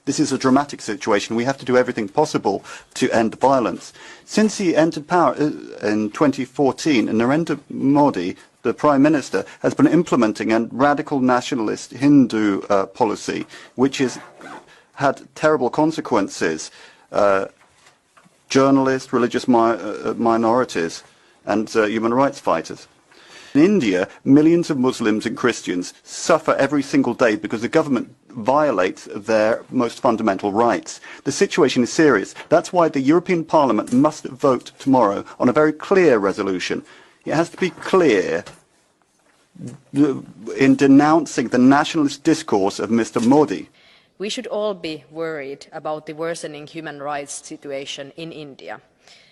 This is a dramatic situation. We have to do everything possible to end violence. Since he entered power in 2014, Narendra Modi, the Prime Minister, has been implementing a radical nationalist Hindu policy, which has had terrible consequences. Journalists, religious minorities, and human rights fighters. In India, millions of Muslims and Christians suffer every single day because the government violates their most fundamental rights. The situation is serious. That's why the European Parliament must vote tomorrow on a very clear resolution. It has to be clear in denouncing the nationalist discourse of Mr. Modi. We should all be worried about the worsening human rights situation in India.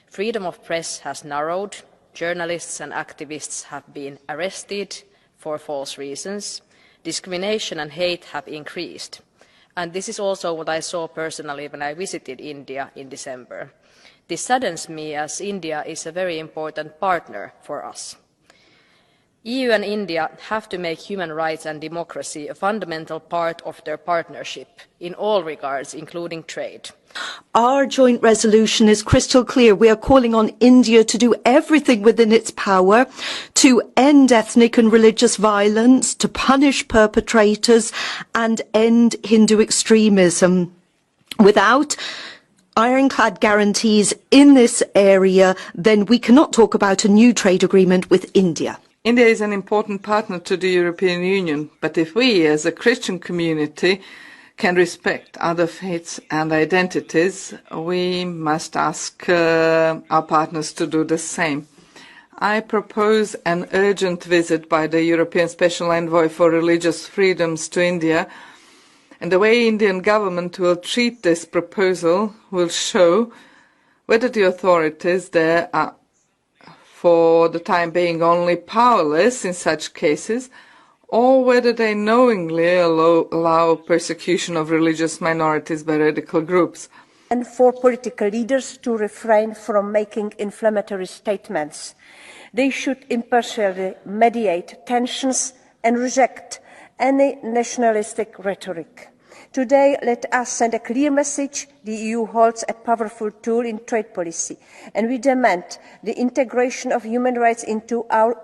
Freedom of press has narrowed. Journalists and activists have been arrested for false reasons. Discrimination and hate have increased. And this is also what I saw personally when I visited India in December. This saddens me as India is a very important partner for us. EU and India have to make human rights and democracy a fundamental part of their partnership in all regards, including trade. Our joint resolution is crystal clear. We are calling on India to do everything within its power to end ethnic and religious violence, to punish perpetrators and end Hindu extremism. Without ironclad guarantees in this area, then we cannot talk about a new trade agreement with India. India is an important partner to the European Union, but if we as a Christian community can respect other faiths and identities, we must ask our partners to do the same. I propose an urgent visit by the European Special Envoy for Religious Freedoms to India, and the way Indian government will treat this proposal will show whether the authorities there are, for the time being, only powerless in such cases, or whether they knowingly allow persecution of religious minorities by radical groups. And for political leaders to refrain from making inflammatory statements. They should impartially mediate tensions and reject any nationalistic rhetoric. Today, let us send a clear message. The EU holds a powerful tool in trade policy, and we demand the integration of human rights into our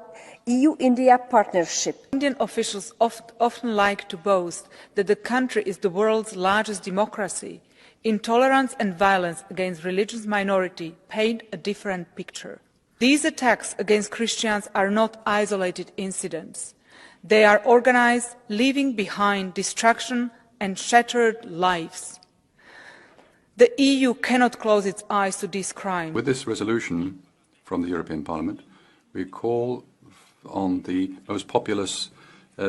EU-India partnership. Indian officials often like to boast that the country is the world's largest democracy. Intolerance and violence against religious minorities paint a different picture. These attacks against Christians are not isolated incidents. They are organized, leaving behind destruction and shattered lives. The EU cannot close its eyes to this crime. With this resolution from the European Parliament, we call on the most populous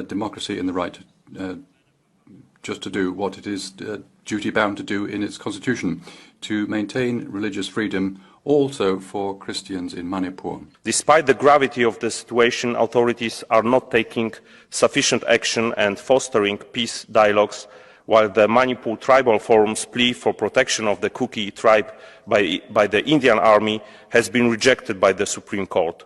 democracy in the right just to do what it is duty-bound to do in its constitution, to maintain religious freedom also for Christians in Manipur. Despite the gravity of the situation, authorities are not taking sufficient action and fostering peace dialogues, while the Manipur Tribal Forum's plea for protection of the Kuki tribe by the Indian Army has been rejected by the Supreme Court.